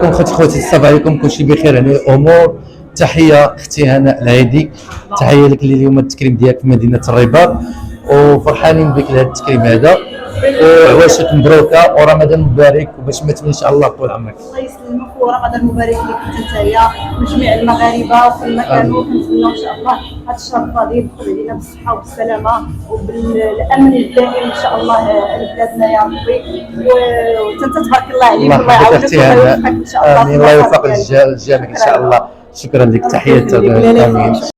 عليكم خوتي الصباح عليكم، كلشي بخير يعني الامور. تحيه اختي هناء العيدي، تحيه لك اللي اليوم التكريم ديالك في مدينه الرباط، وفرحانين بك لهذا التكريم هذا، وعواشك مبروكه ورمضان مبارك وباش ما تمن ان شاء الله طول عمرك. الله يسلمك ورمضان مبارك لك نتايا وجميع المغاربه وفي المكان، وكنتمنوا ان شاء الله هذا الشهر الفضيل يدخل علينا بالصحه والسلامه وبالامن الدائم ان شاء الله لبلادنا يا ربي. وانت تبارك الله عليك، الله يعاونك ويوفقك ان شاء الله. امين، الله يوفق الجميع ان شاء الله. شكرا لك، تحيه. امين.